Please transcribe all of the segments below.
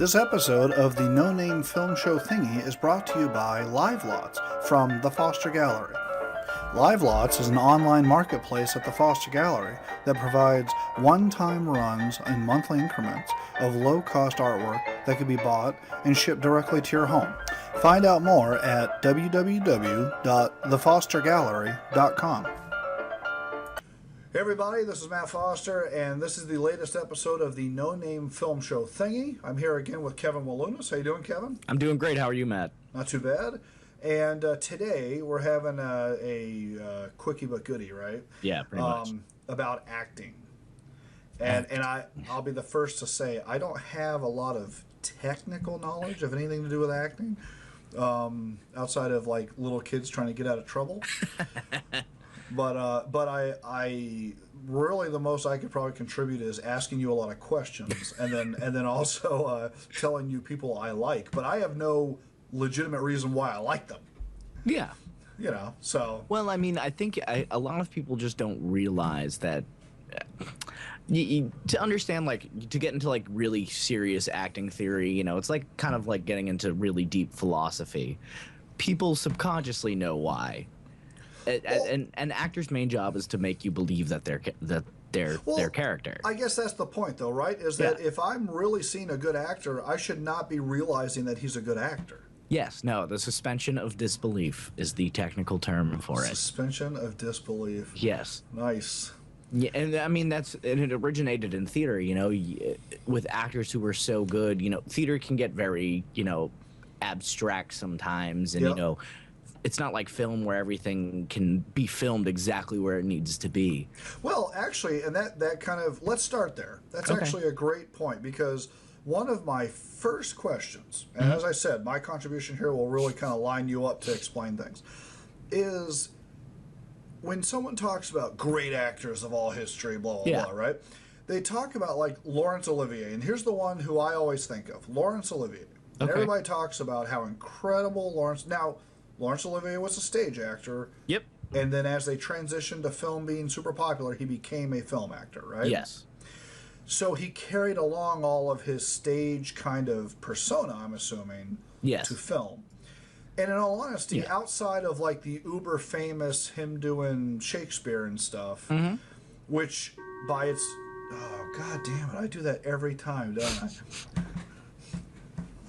This episode of the No Name Film Show Thingy is brought to you by Live Lots from the Foster Gallery. Live Lots is an online marketplace at the Foster Gallery that provides one-time runs in monthly increments of low-cost artwork that can be bought and shipped directly to your home. Find out more at www.thefostergallery.com. Hey everybody, this is Matt Foster, and this is the latest episode of the No Name Film Show Thingy. I'm here again with Kevin Walunas. How you doing, Kevin? I'm doing great. How are you, Matt? Not too bad. And today we're having a quickie but goodie, right? Yeah, pretty much. About acting. And I'll be the first to say I don't have a lot of technical knowledge of anything to do with acting, outside of like little kids trying to get out of trouble. But I really the most I could probably contribute is asking you a lot of questions and then also telling you people I like. But I have no legitimate reason why I like them. Yeah. You know, so. Well, I mean, I think a lot of people just don't realize that to understand, like, to get into, like, really serious acting theory, you know, it's like kind of like getting into really deep philosophy. People subconsciously know why. And an actor's main job is to make you believe that they're their character. I guess that's the point, though, right? Is that if I'm really seeing a good actor, I should not be realizing that he's a good actor. Yes, no, the suspension of disbelief is the technical term for it. Suspension of disbelief. Yes. Nice. Yeah, and I mean it originated in theater, you know, with actors who were so good. You know, theater can get very, you know, abstract sometimes, and you know, it's not like film where everything can be filmed exactly where it needs to be. Well, actually, and that kind of, let's start there. That's actually a great point, because one of my first questions, and as I said, my contribution here will really kind of line you up to explain things, is when someone talks about great actors of all history, blah, blah, blah, right? They talk about, like, Laurence Olivier, and here's the one who I always think of, Laurence Olivier. And everybody talks about how incredible Laurence Olivier was a stage actor. Yep. And then as they transitioned to film being super popular, he became a film actor, right? Yes. So he carried along all of his stage kind of persona, I'm assuming, to film. And in all honesty, outside of like the uber famous him doing Shakespeare and stuff, which by its... Oh, God damn it. I do that every time, don't I?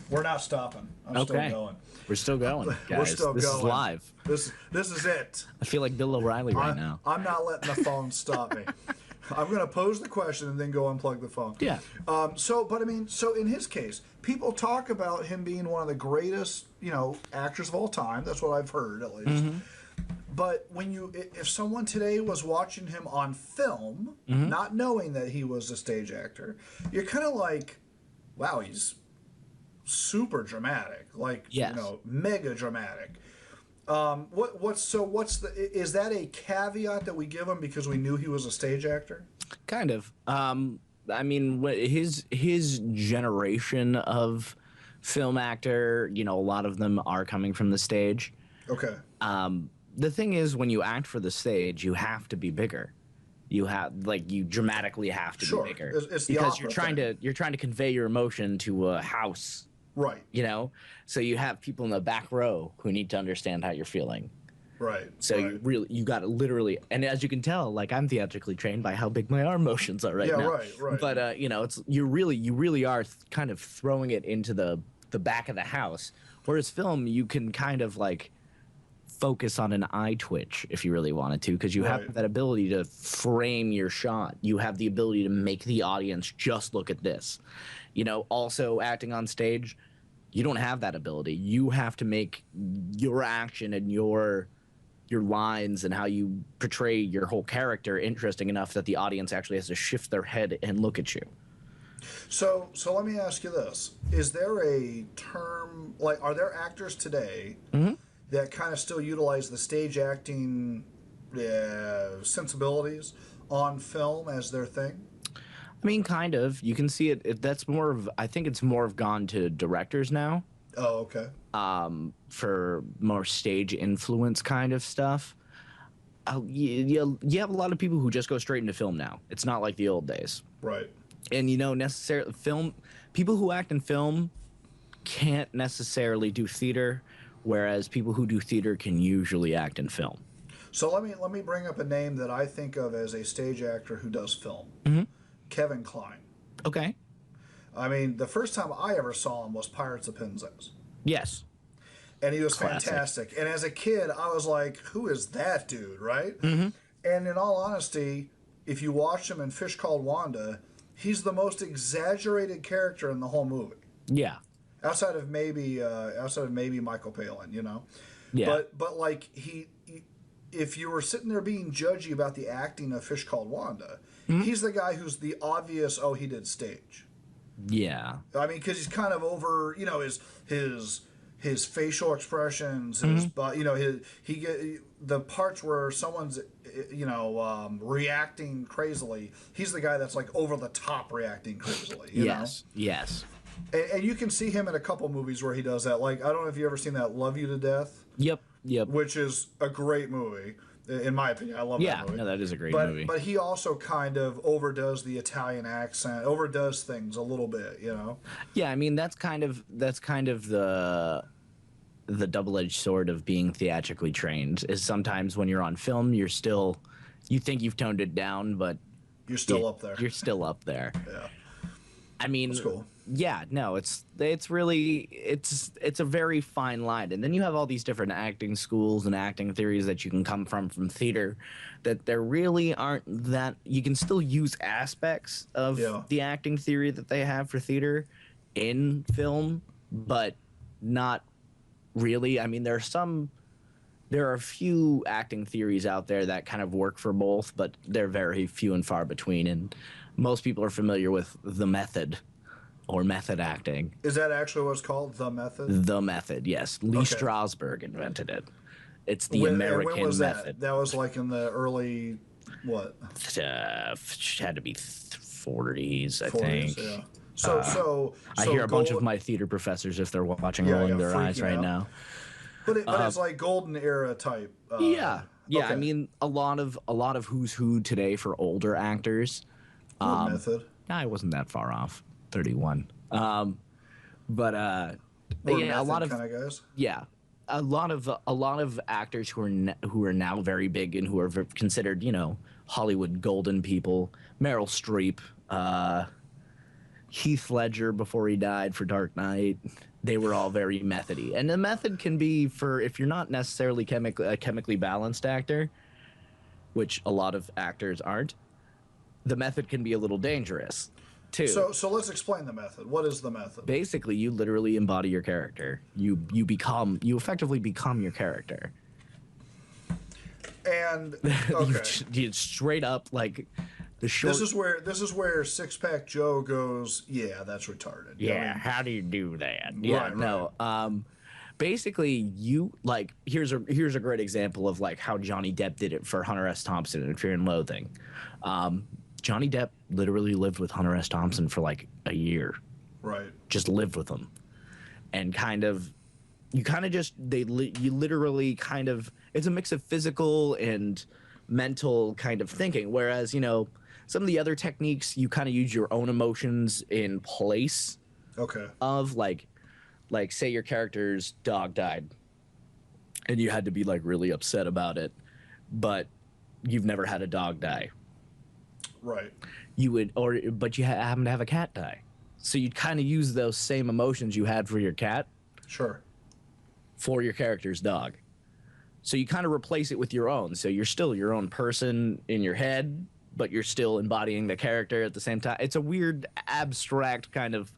We're not stopping. I'm still going. We're still going, guys. We're still this going. Is live. This is it. I feel like Bill O'Reilly right now. I'm not letting the phone stop me. I'm going to pose the question and then go unplug the phone. Yeah. So in his case, people talk about him being one of the greatest, you know, actors of all time. That's what I've heard, at least. But if someone today was watching him on film, not knowing that he was a stage actor, you're kind of like, wow, he's super dramatic, like, you know, mega dramatic. Is that a caveat that we give him because we knew he was a stage actor? Kind of. I mean, his generation of film actor, you know, a lot of them are coming from the stage. Okay. The thing is, when you act for the stage, you have to be bigger. You dramatically have to be bigger. It's because you're trying to convey your emotion to a house. Right. You know? So you have people in the back row who need to understand how you're feeling. Right. So you got to literally, and as you can tell, like, I'm theatrically trained by how big my arm motions are now. Right. But you know, you really are kind of throwing it into the back of the house. Whereas film, you can kind of like focus on an eye twitch if you really wanted to, because you have that ability to frame your shot. You have the ability to make the audience just look at this. You know, also acting on stage, you don't have that ability. You have to make your action and your lines and how you portray your whole character interesting enough that the audience actually has to shift their head and look at you. So let me ask you this. Is there a term, like, are there actors today that kind of still utilize the stage acting sensibilities on film as their thing? I mean, kind of. You can see it. That's more of. I think it's more of gone to directors now. Oh, okay. For more stage influence kind of stuff. You have a lot of people who just go straight into film now. It's not like the old days. Right. And, you know, necessarily people who act in film can't necessarily do theater, whereas people who do theater can usually act in film. So let me bring up a name that I think of as a stage actor who does film. Kevin Kline. Okay. I mean, the first time I ever saw him was Pirates of Penzance. Yes. And he was Classic. fantastic. And as a kid, I was like, who is that dude, right? And in all honesty, if you watch him in Fish Called Wanda, he's the most exaggerated character in the whole movie. Yeah. Outside of maybe Michael Palin, you know? Yeah. But like, if you were sitting there being judgy about the acting of Fish Called Wanda, he's the guy who's the obvious, oh, he did stage. Yeah. I mean, because he's kind of over, you know, his facial expressions, his, you know, the parts where someone's, you know, reacting crazily. He's the guy that's like over the top reacting crazily. You know? Yes. And you can see him in a couple movies where he does that. Like, I don't know if you ever seen that Love You to Death. Yep. Which is a great movie, in my opinion. I love that movie. Yeah, no, that is a great movie. But he also kind of overdoes the Italian accent, overdoes things a little bit, you know? Yeah, I mean that's kind of the double-edged sword of being theatrically trained. Is sometimes when you're on film, you think you've toned it down, but you're still up there. You're still up there. Yeah. I mean, that's cool. Yeah, no, it's really it's a very fine line, and then you have all these different acting schools and acting theories that you can come from theater, that there really aren't that you can still use aspects of the acting theory that they have for theater in film, but not really. I mean, there are a few acting theories out there that kind of work for both, but they're very few and far between, and most people are familiar with the method. Or method acting. Is that actually what it's called? The method? The method, yes. Lee Strasberg invented it. It's the American when was method. That was like in the early, what? Had to be 40s, I think. Yeah. So I hear a bunch of my theater professors, if they're watching, rolling their eyes right now. But it's like golden era type. Yeah. I mean, a lot of who's who today for older actors. Method. I wasn't that far off. 31. A lot of kind of guys. Yeah, a lot of actors who are now very big and who are considered, you know, Hollywood golden people. Meryl Streep, Heath Ledger before he died for Dark Knight. They were all very methody, and the method can be for if you're not necessarily a chemically balanced actor, which a lot of actors aren't. The method can be a little dangerous. Too. So let's explain the method. What is the method? Basically, you literally embody your character. You effectively become your character. And okay. you straight up like the short. This is where Six Pack Joe goes. Yeah, that's retarded. Yeah, I mean, how do you do that? Yeah, right. No. Basically, here's a great example of like how Johnny Depp did it for Hunter S. Thompson in Fear and Loathing. Johnny Depp literally lived with Hunter S. Thompson for like a year. Right. Just lived with him. And you literally kind of, it's a mix of physical and mental kind of thinking. Whereas, you know, some of the other techniques, you kind of use your own emotions in place. Okay. Of like say your character's dog died and you had to be like really upset about it, but you've never had a dog die. Right. But you happen to have a cat die. So you'd kind of use those same emotions you had for your cat. Sure. For your character's dog. So you kind of replace it with your own. So you're still your own person in your head, but you're still embodying the character at the same time. It's a weird, abstract kind of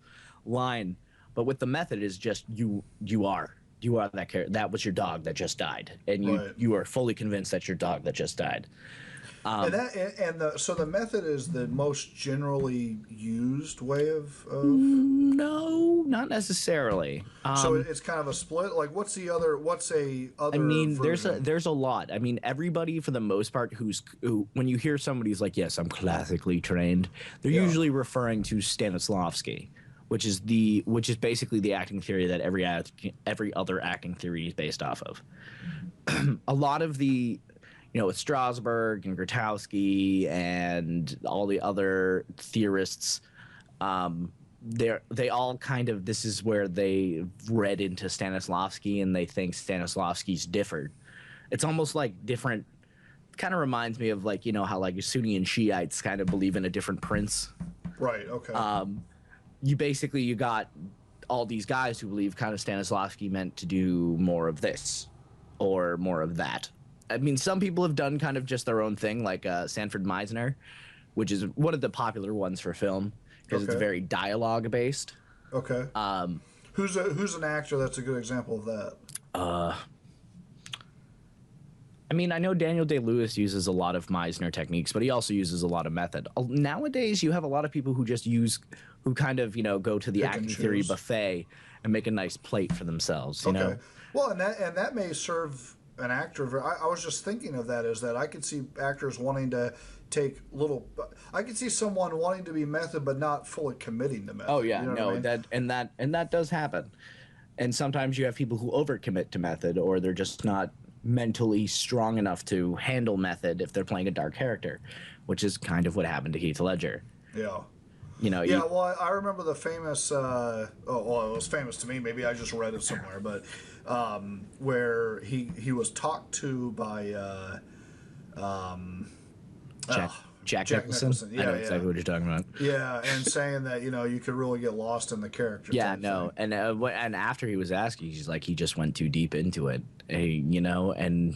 line. But with the method is just you are that character. That was your dog that just died. And you are fully convinced that's your dog that just died. So the method is the most generally used way of No, not necessarily. So it's kind of a split. Like, what's a other? I mean, version? there's a lot. I mean, everybody for the most part who when you hear somebody's like, yes, I'm classically trained, they're usually referring to Stanislavski, which is basically the acting theory that every other acting theory is based off of. A lot of the, you know, with Strasberg and Grotowski and all the other theorists, they all kind of, this is where they read into Stanislavski and they think Stanislavski's differed. It's almost like different. Kind of reminds me of like, you know how like Sunni and Shiites kind of believe in a different prince. Right. Okay. You got all these guys who believe kind of Stanislavski meant to do more of this or more of that. I mean, some people have done kind of just their own thing, like Sanford Meisner, which is one of the popular ones for film because it's very dialogue based. Okay. Who's an actor that's a good example of that? I mean, I know Daniel Day-Lewis uses a lot of Meisner techniques, but he also uses a lot of method. Nowadays, you have a lot of people who just who kind of, you know, go to the acting theory buffet and make a nice plate for themselves, you know? Well, and that may serve an actor. I was just thinking of that, is that I could see actors wanting to take I could see someone wanting to be method but not fully committing to method. Oh, yeah, you know no, what I mean? that does happen. And sometimes you have people who overcommit to method, or they're just not mentally strong enough to handle method if they're playing a dark character, which is kind of what happened to Heath Ledger. Yeah. You know. Yeah. Well, I remember the famous. It was famous to me. Maybe I just read it somewhere, but where he was talked to by Jack Nicholson. Yeah, I know exactly what you're talking about. Yeah, and saying that, you know, you could really get lost in the character. Yeah, no, and after he was asked, he's like, he just went too deep into it, you know, and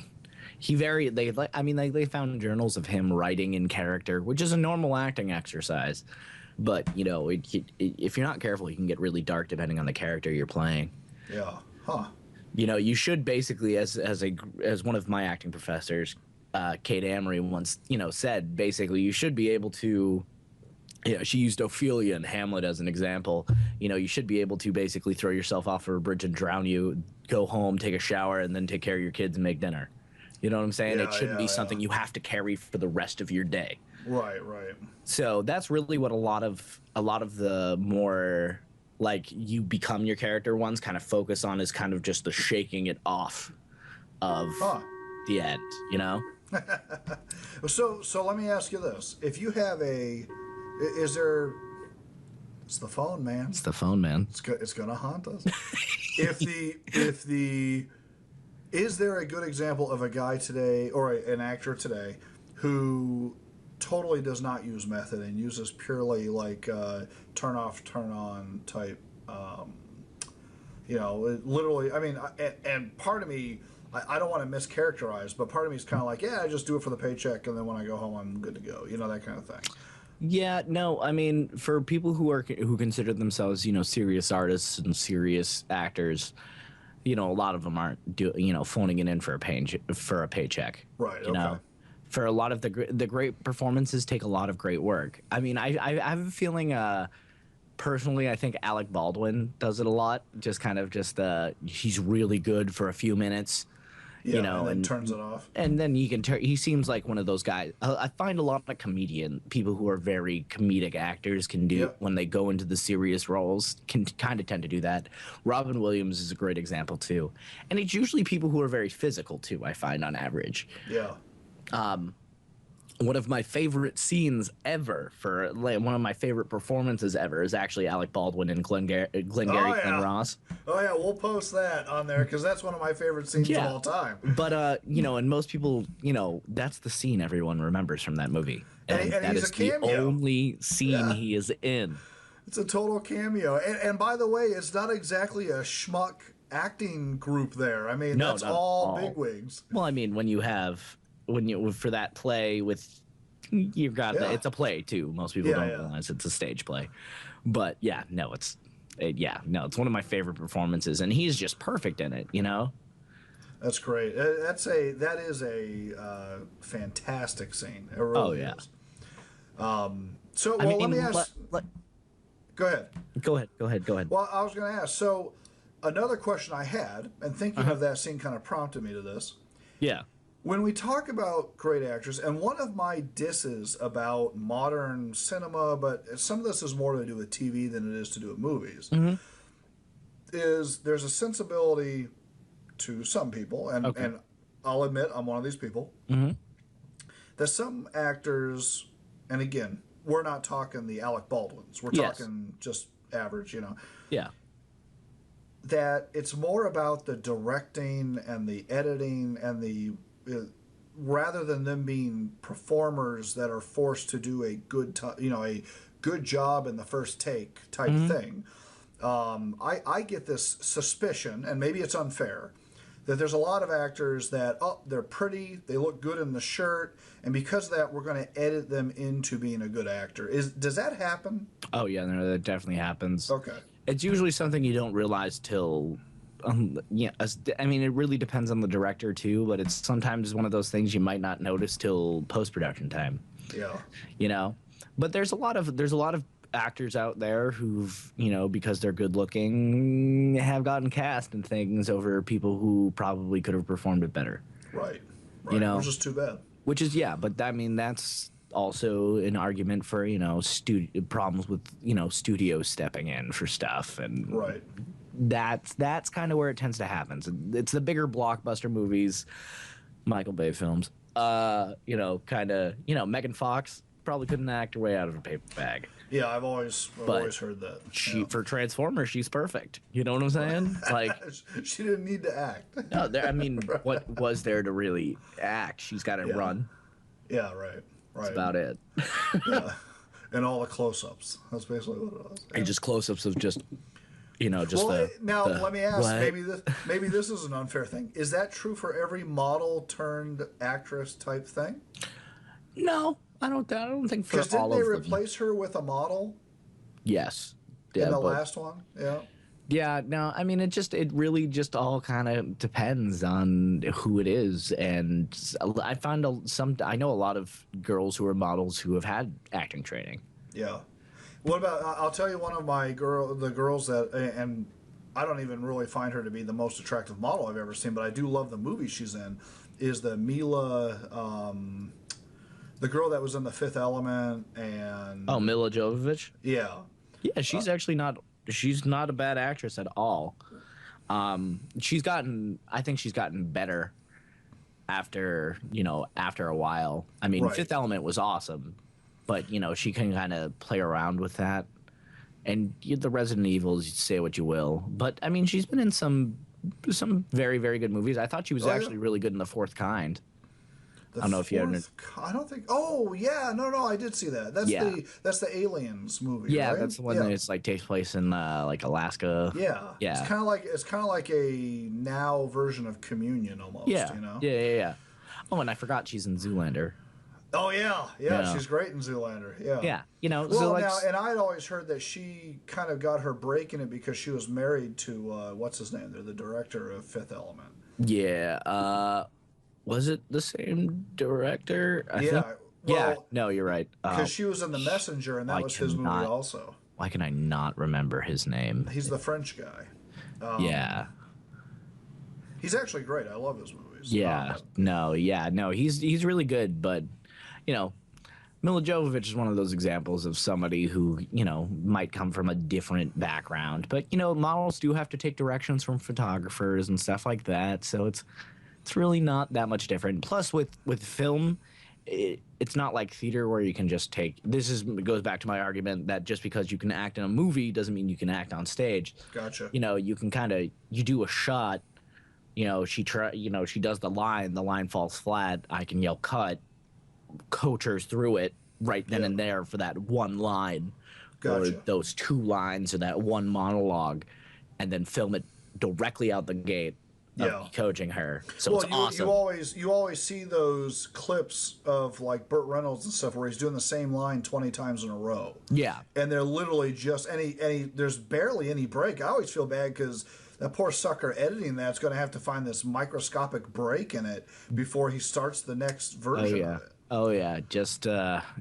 they found journals of him writing in character, which is a normal acting exercise, but you know, if you're not careful, you can get really dark depending on the character you're playing. Yeah, huh? You know, you should basically, as one of my acting professors, Kate Amory, once, you know, said, basically you should be able to, you know, she used Ophelia and Hamlet as an example. You know, you should be able to basically throw yourself off of a bridge and drown you, go home, take a shower, and then take care of your kids and make dinner. You know what I'm saying? It shouldn't be something you have to carry for the rest of your day. Right, right. So that's really what a lot of the more like you become your character ones kind of focus on, is kind of just the shaking it off of the end, you know? So let me ask you this: if you have it's the phone, man. It's the phone, man. It's gonna haunt us. Is there a good example of a guy today or an actor today who totally does not use method and uses purely like turn off, turn on type? You know, literally. I mean, and part of me. I don't want to mischaracterize, but part of me is kind of like, yeah, I just do it for the paycheck, and then when I go home, I'm good to go. You know, that kind of thing. Yeah, no, I mean, for people who consider themselves, you know, serious artists and serious actors, you know, a lot of them aren't phoning it in for a paycheck. Right. You know, for a lot of the great performances take a lot of great work. I mean, I have a feeling. Personally, I think Alec Baldwin does it a lot. He's really good for a few minutes. Yeah, you know, and then turns it off. And then he seems like one of those guys. I find a lot of people who are very comedic actors can do when they go into the serious roles, can kind of tend to do that. Robin Williams is a great example too. And it's usually people who are very physical too, I find, on average. Yeah. One of my favorite scenes ever, one of my favorite performances ever, is actually Alec Baldwin and Glengarry Glen Ross. Oh yeah, we'll post that on there because that's one of my favorite scenes of all time. But you know, and most people, you know, that's the scene everyone remembers from that movie, and that is the only scene he is in. It's a total cameo, and by the way, it's not exactly a schmuck acting group there. I mean, that's all bigwigs. Well, I mean, for that play with, you've got it's a play too. Most people don't realize it's a stage play, but it's one of my favorite performances, and he's just perfect in it. You know, that's great. That is a fantastic scene. It really is. Let me ask. Go ahead. Go ahead. Well, I was going to ask. So, another question I had, and thinking of that scene, kind of prompted me to this. Yeah. When we talk about great actors, and one of my disses about modern cinema, but some of this is more to do with TV than it is to do with movies, is there's a sensibility to some people, and I'll admit I'm one of these people, that some actors, and again, we're not talking the Alec Baldwins, we're talking just average, you know. Yeah. That it's more about the directing and the editing and the rather than them being performers that are forced to do a a good job in the first take type thing. I get this suspicion, and maybe it's unfair, that there's a lot of actors that, they're pretty, they look good in the shirt, and because of that, we're going to edit them into being a good actor. Does that happen? Oh, yeah, no, that definitely happens. Okay. It's usually something you don't realize till, I mean, it really depends on the director, too, but it's sometimes one of those things you might not notice till post-production time. Yeah. You know? But there's a lot of actors out there who've, because they're good looking, have gotten cast in things over people who probably could have performed it better. Right. Which is too bad. Which is, but I mean, that's also an argument for, problems with, studios stepping in for stuff. And right. That's kind of where it tends to happen. So it's the bigger blockbuster movies, Michael Bay films, Megan Fox probably couldn't act her way out of a paper bag. Yeah, I've always heard that. For Transformers, she's perfect. You know what I'm saying? Like, she didn't need to act. No, I mean, what was there to really act? She's got to run. Yeah, right. That's about it. Yeah, and all the close-ups. That's basically what it was. Yeah. And just close-ups of just, now let me ask. Maybe this is an unfair thing. Is that true for every model turned actress type thing? No. I don't think for all of them. Because didn't they replace her with a model? Yes. In the last one? Yeah. Yeah, no, I mean, it really just all kind of depends on who it is. And I I know a lot of girls who are models who have had acting training. Yeah. What about, I'll tell you one of the girls that, and I don't even really find her to be the most attractive model I've ever seen, but I do love the movie she's in, is the Mila, the girl that was in The Fifth Element and... Oh, Mila Jovovich? Yeah. Yeah, she's actually she's not a bad actress at all. I think she's gotten better after a while. I mean, Fifth Element was awesome, but, she can kind of play around with that. And the Resident Evils, say what you will. But, I mean, she's been in some very, very good movies. I thought she was actually really good in The Fourth Kind. I don't know if you ever... I don't think... Oh, yeah. No, I did see that. That's the Aliens movie, yeah, right? That's the one that takes place in, Alaska. Yeah. It's kind of like a now version of Communion almost, Yeah. Oh, and I forgot she's in Zoolander. Oh, yeah. She's great in Zoolander, yeah. Yeah, Well, and I'd always heard that she kind of got her break in it because she was married to, what's his name? The director of Fifth Element. Yeah, was it the same director? I think. Yeah, no, you're right. Because she was in The Messenger, and that was his movie also. Why can I not remember his name? He's the French guy. Yeah. He's actually great. I love his movies. No, he's really good, but, Mila Jovovich is one of those examples of somebody who, might come from a different background. But, models do have to take directions from photographers and stuff like that, so it's really not that much different. Plus, with film, it's not like theater where you can just take... goes back to my argument that just because you can act in a movie doesn't mean you can act on stage. Gotcha. You can you do a shot, she does the line falls flat, I can yell cut, coach her through it right then and there for that one line. Gotcha. Or those two lines or that one monologue, and then film it directly out the gate. Coaching her, so it's awesome. You always see those clips of like Burt Reynolds and stuff where he's doing the same line 20 times in a row. Yeah, and they're literally just there's barely any break. I always feel bad because that poor sucker editing that's going to have to find this microscopic break in it before he starts the next version of it. Oh yeah, just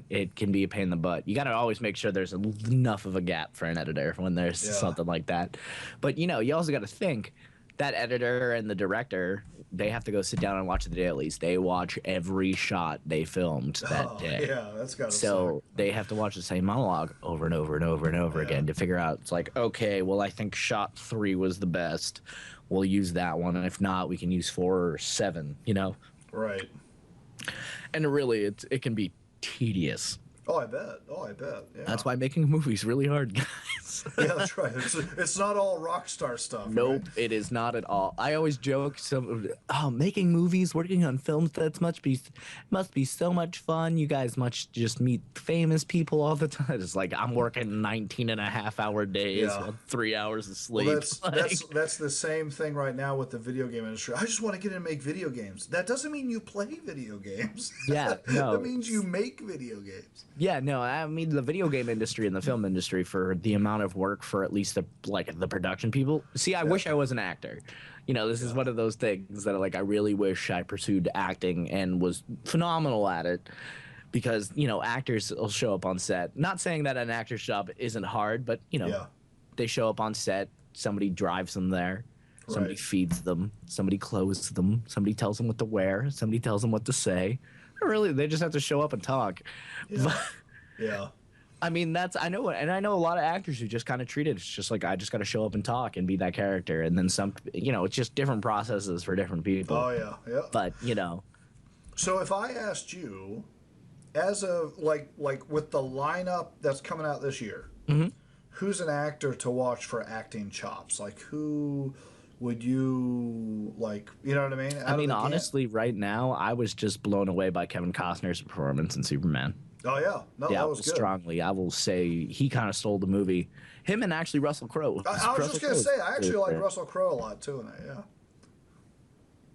it can be a pain in the butt. You got to always make sure there's enough of a gap for an editor when there's something like that. But you also got to think. That editor and the director, they have to go sit down and watch the dailies. They watch every shot they filmed that day. Yeah, that's got to So they have to watch the same monologue over and over and over and over again to figure out. It's like, okay, well, I think shot 3 was the best. We'll use that one. And if not, we can use 4 or 7, Right. And really, it can be tedious. Oh, I bet. Oh, I bet. Yeah. That's why making a movie is really hard, guys. Yeah, that's right. It's not all rock star stuff. Nope, Right? it is not at all. I always joke, making movies, working on films, must be so much fun. You guys must just meet famous people all the time. It's like I'm working 19 and a half hour days, Yeah. with 3 hours of sleep. Well, Like, that's the same thing right now with the video game industry. I just want to get in and make video games. That doesn't mean you play video games. Yeah, no. That means you make video games. yeah, no, I mean the video game industry and the film industry, for the amount of work for at least the production people. See, I wish I was an actor. This is one of those things that I really wish I pursued acting and was phenomenal at it, because actors will show up on set. Not saying that an actor's job isn't hard, but Yeah. they show up on set. Somebody drives them there. Somebody Right. feeds them. Somebody clothes them. Somebody tells them what to wear. Somebody tells them what to say. Really, they just have to show up and talk. Yeah. Yeah. I mean, I know a lot of actors who just kind of treat it. It's just like, I just got to show up and talk and be that character, and then some. It's just different processes for different people. Oh yeah. Yeah. But So if I asked you, as of like with the lineup that's coming out this year, who's an actor to watch for acting chops? Like, who would you like? You know what I mean? I mean, honestly, right now, I was just blown away by Kevin Costner's performance in Superman. Oh yeah, no, Yeah, that was good. strongly, I will say he kind of stole the movie. Him and actually Russell Crowe. I was just gonna say, I actually like Russell Crowe a lot too in that. Yeah.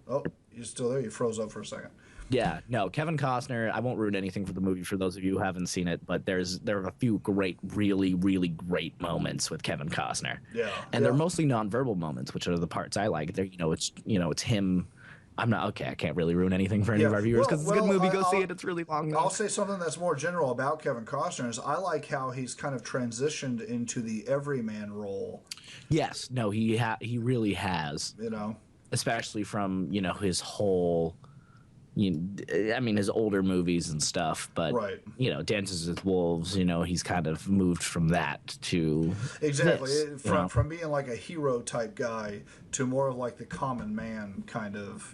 Oh, you still there? You froze up for a second. Yeah, no, Kevin Costner. I won't ruin anything for the movie for those of you who haven't seen it, but there are a few great, really, really great moments with Kevin Costner. Yeah, and they're mostly nonverbal moments, which are the parts I like. They're it's him. I'm not okay. I can't really ruin anything for any of our viewers because it's a good movie. Go see it. It's really long. I'll say something that's more general about Kevin Costner is I like how he's kind of transitioned into the everyman role. Yes, no, he really has. Especially from his whole. I mean, his older movies and stuff, but right. Dances with Wolves. He's kind of moved from that to exactly this, from being like a hero type guy to more of like the common man kind of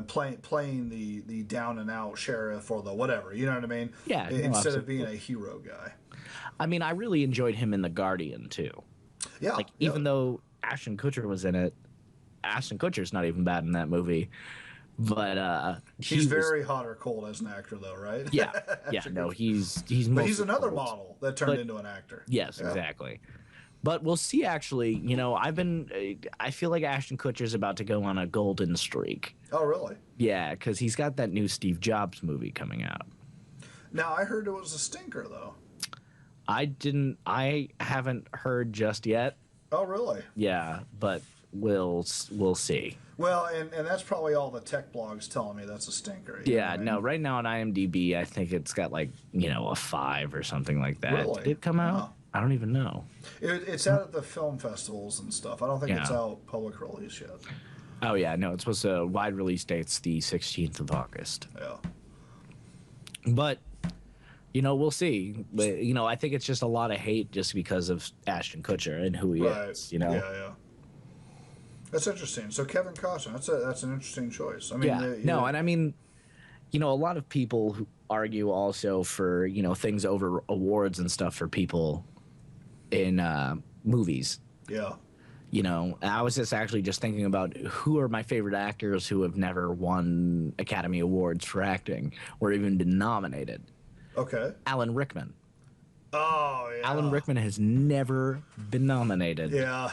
playing the down and out sheriff or the whatever. You know what I mean? Yeah. Instead of being a hero guy. I mean, I really enjoyed him in The Guardian too. Yeah. Like even though Ashton Kutcher was in it, Ashton Kutcher's not even bad in that movie. But he's very hot or cold as an actor, though, right? Yeah, yeah. No, he's. But he's another model that turned into an actor. Yes, exactly. But we'll see. Actually, I feel like Ashton Kutcher's about to go on a golden streak. Oh, really? Yeah, because he's got that new Steve Jobs movie coming out. Now I heard it was a stinker, though. I haven't heard just yet. Oh, really? Yeah, but we'll see. Well, and that's probably all the tech blogs telling me that's a stinker. Yeah, no, right now on IMDb, I think it's got like, a 5 or something like that. Really? Did it come out? Wow. I don't even know. It's out at the film festivals and stuff. I don't think it's out public release yet. Oh, yeah, no, it's supposed to, wide release date's the 16th of August. Yeah. But, we'll see. But, I think it's just a lot of hate just because of Ashton Kutcher and who he is, Yeah. That's interesting. So Kevin Costner, that's an interesting choice. I mean, and I mean, a lot of people who argue also for things over awards and stuff for people in movies. Yeah. I was just thinking about who are my favorite actors who have never won Academy Awards for acting or even been nominated. Okay. Alan Rickman. Oh yeah. Alan Rickman has never been nominated. Yeah.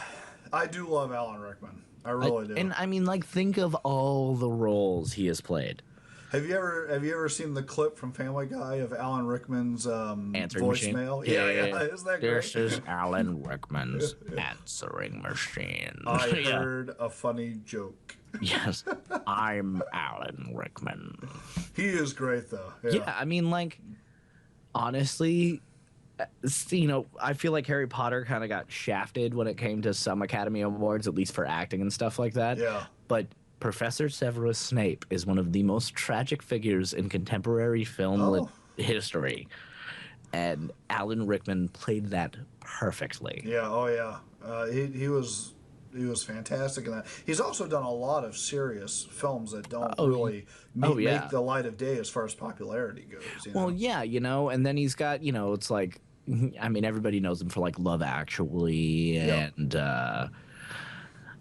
I do love Alan Rickman. I really do. And I mean, think of all the roles he has played. Have you ever seen the clip from Family Guy of Alan Rickman's answering voicemail? Machine? Yeah. Isn't that great? This is Alan Rickman's answering machine. I heard a funny joke. Yes, I'm Alan Rickman. He is great, though. Yeah, I mean, honestly, I feel like Harry Potter kind of got shafted when it came to some Academy Awards, at least for acting and stuff like that. Yeah. But Professor Severus Snape is one of the most tragic figures in contemporary film history. And Alan Rickman played that perfectly. Yeah, oh yeah. He was fantastic in that. He's also done a lot of serious films that don't really yeah. make the light of day as far as popularity goes. Well, yeah, and then he's got, it's like, I mean, everybody knows him for like Love Actually and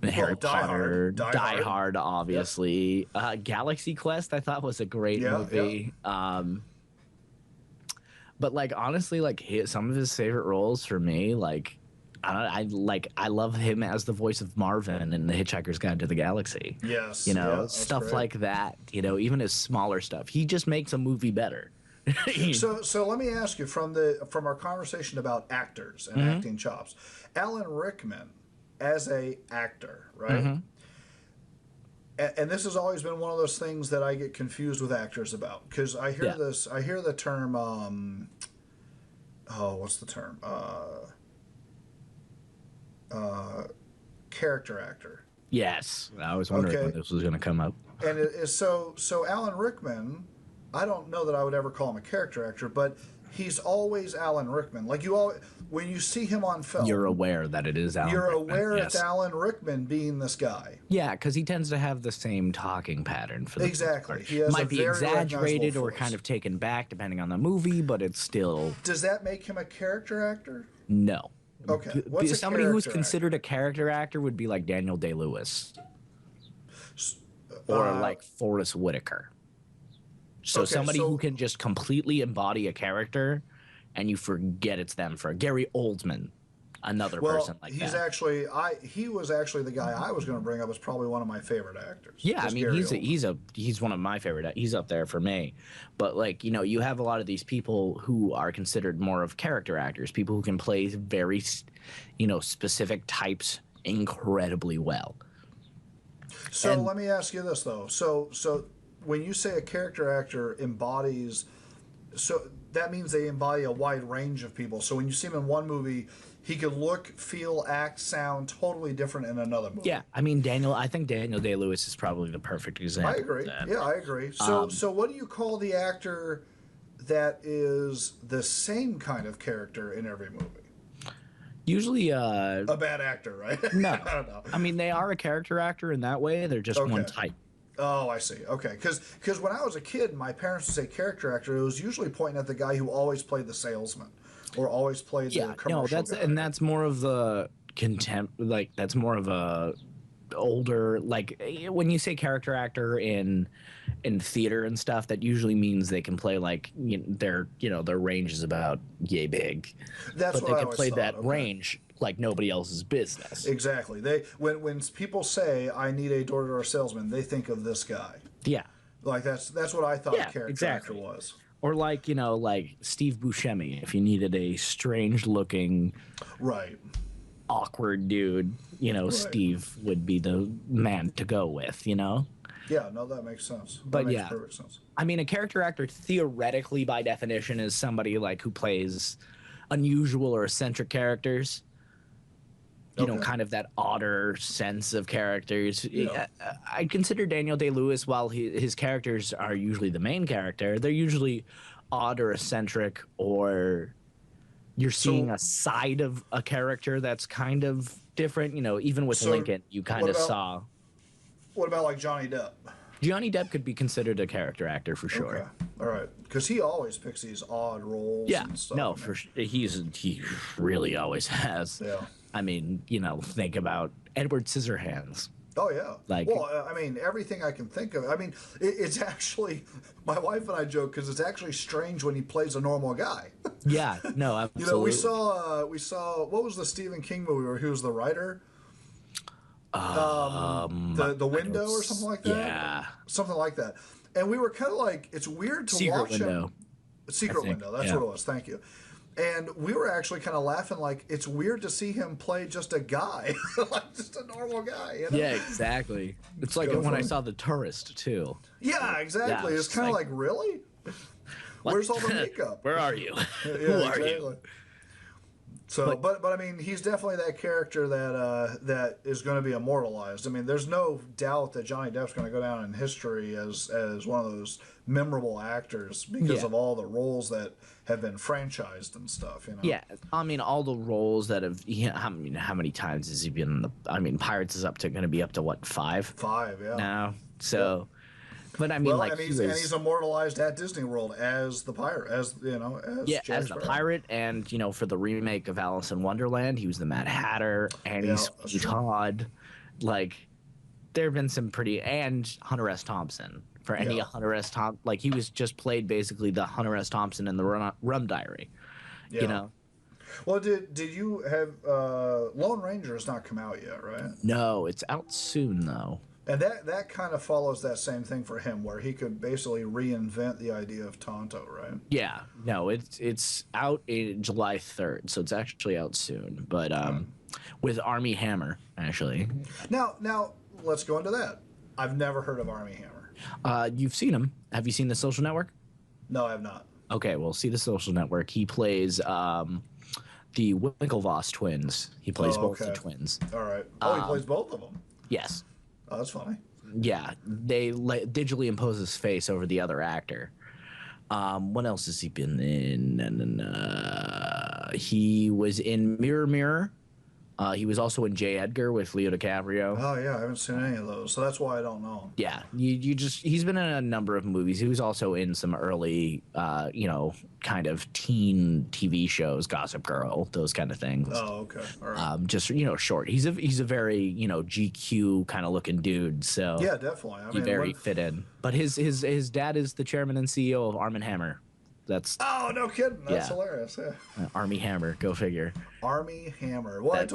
Harry Potter, Die Hard, obviously. Galaxy Quest, I thought was a great movie. Yeah. But like honestly, like some of his favorite roles for me, like I love him as the voice of Marvin in The Hitchhiker's Guide to the Galaxy. Yes, stuff great. like that. Even his smaller stuff, he just makes a movie better. So let me ask you from our conversation about actors and acting chops, Alan Rickman as a actor, right? And this has always been one of those things that I get confused with actors about, because I hear the term what's the term? Character actor. Yes, I was wondering when this was going to come up. And so Alan Rickman, I don't know that I would ever call him a character actor, but he's always Alan Rickman. Like when you see him on film, you're aware that it is Alan Rickman. You're aware it's Alan Rickman being this guy. Yeah, because he tends to have the same talking pattern for the exactly. He has might be exaggerated or voice. Kind of taken back depending on the movie, but it's still. Does that make him a character actor? No. Okay. What's somebody who's considered a character actor would be like Daniel Day-Lewis or like Forrest Whitaker. So somebody who can just completely embody a character, and you forget it's them. For Gary Oldman, another person like that. He was actually the guy I was going to bring up as probably one of my favorite actors. Yeah, I mean he's one of my favorite. He's up there for me. But like you have a lot of these people who are considered more of character actors, people who can play very specific types incredibly well. So let me ask you this though. So when you say a character actor embodies, so that means they embody a wide range of people. So when you see him in one movie, he could look, feel, act, sound totally different in another movie. Yeah, I mean I think Daniel Day-Lewis is probably the perfect example. I agree. Yeah, I agree. So what do you call the actor that is the same kind of character in every movie? Usually a bad actor, right? No. I don't know. I mean, they are a character actor in that way. They're just one type. Oh, I see. Okay, because when I was a kid, my parents would say character actor. It was usually pointing at the guy who always played the salesman, or always played the commercial guy. And that's more of the contempt. Like that's more of a older. Like when you say character actor in theater and stuff, that usually means they can play like their range is about yay big. That's but what they can play that range like nobody else's business. Exactly. When people say I need a door-to-door salesman, they think of this guy. Yeah. Like that's what I thought a character actor was. Or like like Steve Buscemi, if you needed a strange-looking, awkward dude, Steve would be the man to go with. Yeah, no, that makes sense. But that makes perfect sense. I mean, a character actor theoretically, by definition, is somebody like who plays unusual or eccentric characters. Kind of that odder sense of characters. Yeah. I consider Daniel Day-Lewis, while his characters are usually the main character, they're usually odd or eccentric, or you're seeing a side of a character that's kind of different. Even with Lincoln, you kind of saw. What about like Johnny Depp? Johnny Depp could be considered a character actor for sure. Okay. All right, because he always picks these odd roles. Yeah, and stuff. No, he really always has. Yeah. I mean, think about Edward Scissorhands. Oh yeah. I mean, everything I can think of. I mean, it's actually, my wife and I joke because it's actually strange when he plays a normal guy. Yeah. No. Absolutely. we saw what was the Stephen King movie where he was the writer? The Window or something like that. Yeah. Something like that. And we were kind of like, it's weird to watch him. Secret Window. That's what it was. Thank you. And we were actually kind of laughing, like, it's weird to see him play just a guy, like just a normal guy. Yeah, exactly. It's like when I saw The Tourist, too. Yeah, exactly. Yeah, it's kind of like, really? Where's all the makeup? Where are you? Yeah, Who are you? So, but I mean, he's definitely that character that is going to be immortalized. I mean, there's no doubt that Johnny Depp's going to go down in history as one of those memorable actors because of all the roles that have been franchised and stuff. You know. Yeah, I mean, all the roles that have. I mean, how many times has he been in the? I mean, Pirates is going to be up to what, 5? 5, yeah. Now, so. Yep. But I mean, like, and he's immortalized at Disney World as the pirate, as as the pirate, and for the remake of Alice in Wonderland, he was the Mad Hatter, and he's Todd. Like, there have been some and Hunter S. Thompson for any Hunter S. Thompson. Like, he was just played basically the Hunter S. Thompson in the Rum Diary. Yeah. Well, did you have Lone Ranger has not come out yet, right? No, it's out soon though. And that kind of follows that same thing for him, where he could basically reinvent the idea of Tonto, right? Yeah, no, it's out in July 3rd, so it's actually out soon. But with Armie Hammer, actually. Now let's go into that. I've never heard of Armie Hammer. You've seen him. Have you seen The Social Network? No, I have not. Okay, well, see The Social Network. He plays the Winklevoss twins. He plays both the twins. All right. He plays both of them. Yes. Oh, that's funny. Yeah, they digitally impose his face over the other actor. What else has he been in? He was in Mirror Mirror. He was also in J. Edgar with Leo DiCaprio. Oh yeah, I haven't seen any of those, so that's why I don't know. Yeah, he's been in a number of movies. He was also in some early, kind of teen TV shows, Gossip Girl, those kind of things. Oh, okay, all right. Just short. He's a very GQ kind of looking dude. So yeah, definitely. I mean, very fit in. But his dad is the chairman and CEO of Armie Hammer. That's no kidding. That's hilarious. Yeah. Armie Hammer, go figure. Armie Hammer. Well,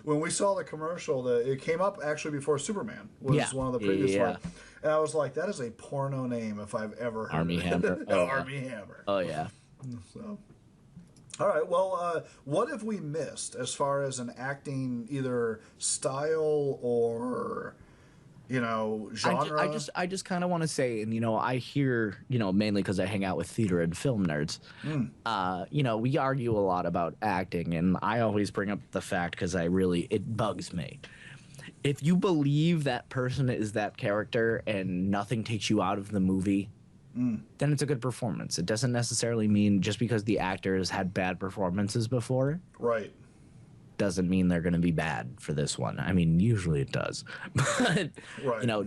when we saw the commercial, it came up actually before Superman was one of the previous ones, and I was like, that is a porno name if I've ever heard Armie Hammer. Armie Hammer. Oh yeah. So, all right. Well, what have we missed as far as an acting either style or genre? I just kind of want to say, and I hear, mainly because I hang out with theater and film nerds. We argue a lot about acting, and I always bring up the fact because it bugs me. If you believe that person is that character and nothing takes you out of the movie, then it's a good performance. It doesn't necessarily mean just because the actor has had bad performances before. Right. Doesn't mean they're going to be bad for this one. I mean, usually it does, but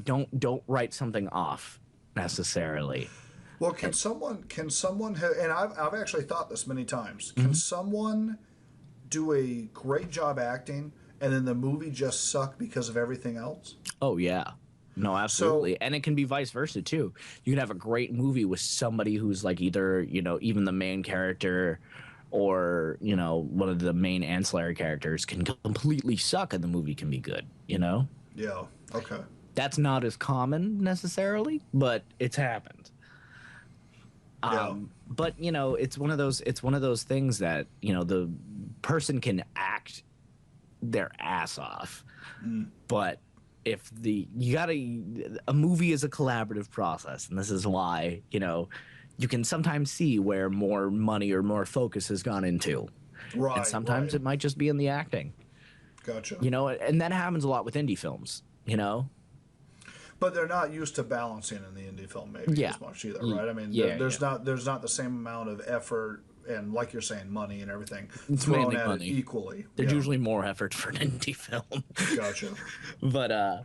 don't write something off necessarily. Well, can someone have, and I've actually thought this many times. Can someone do a great job acting and then the movie just suck because of everything else? Oh yeah, no, absolutely. And it can be vice versa too. You can have a great movie with somebody who's like either even the main character, or one of the main ancillary characters can completely suck and the movie can be good. Yeah. Okay. That's not as common necessarily, but it's happened. But it's one of those things that the person can act their ass off, but if a movie is a collaborative process, and this is why you can sometimes see where more money or more focus has gone into. Right. And sometimes it might just be in the acting. Gotcha. And that happens a lot with indie films, But they're not used to balancing in the indie film maybe as much either, right? I mean, there's not the same amount of effort and, like you're saying, money and everything thrown at it equally. There's usually more effort for an indie film. Gotcha. But yeah,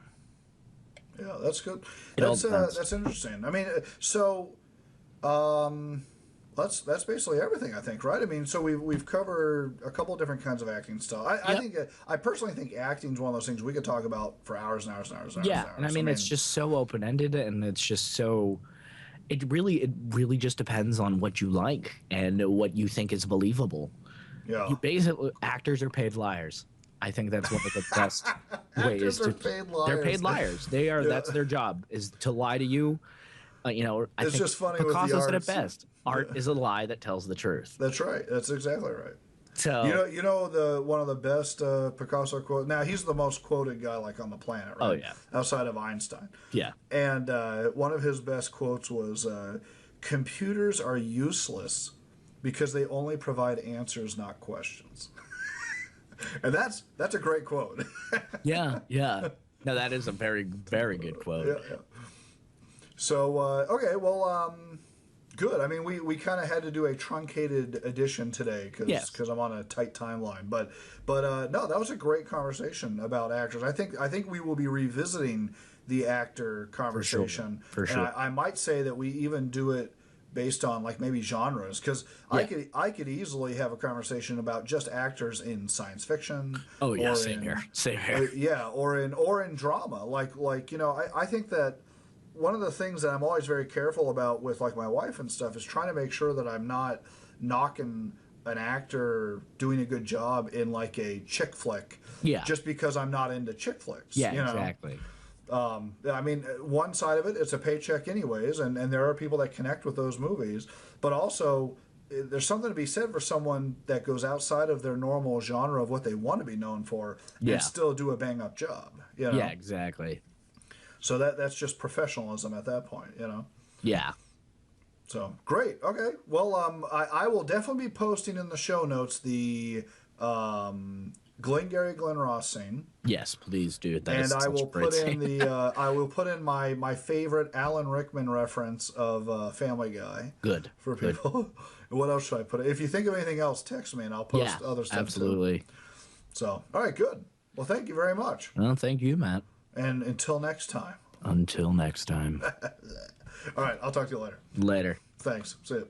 that's good. That's interesting. I mean, so that's basically everything, I think, right? I mean, so we've covered a couple of different kinds of acting stuff. I personally think acting is one of those things we could talk about for hours and hours and hours and hours. And I mean, it's just so open ended, and it's just so. It really just depends on what you like and what you think is believable. Yeah. Basically, actors are paid liars. I think that's one of the best ways to. They're paid liars. They are. Yeah. That's their job, is to lie to you. I it's think just funny Picasso with the said it best. Art is a lie that tells the truth. That's right. That's exactly right. So one of the best Picasso quotes. Now he's the most quoted guy on the planet, right? Oh yeah. Outside of Einstein. Yeah. And one of his best quotes was, "Computers are useless because they only provide answers, not questions." And that's a great quote. Yeah, yeah. No, that is a very, very good quote. Yeah. So, okay, well, good. I mean, we kind of had to do a truncated edition today because I'm on a tight timeline. But no, that was a great conversation about actors. I think we will be revisiting the actor conversation. For sure. And I might say that we even do it based on like maybe genres, because I could easily have a conversation about just actors in science fiction. Oh yeah, same here. Yeah, or in drama. Like I think that one of the things that I'm always very careful about with like my wife and stuff is trying to make sure that I'm not knocking an actor doing a good job in like a chick flick. Yeah. Just because I'm not into chick flicks. Yeah, exactly. I mean, one side of it's a paycheck anyways, and there are people that connect with those movies, but also there's something to be said for someone that goes outside of their normal genre of what they want to be known for and still do a bang up job. You know? Yeah, exactly. So that's just professionalism at that point, you know? Yeah. So, great. Okay. Well, I will definitely be posting in the show notes the Glengarry Glen Ross scene. Yes, please do. And I will put in I will put in my favorite Alan Rickman reference of Family Guy. Good. For people. Good. What else should I put? If you think of anything else, text me and I'll post other stuff absolutely. Too. So, all right, good. Well, thank you very much. Well, thank you, Matt. And until next time. Until next time. All right, I'll talk to you later. Later. Thanks. See you.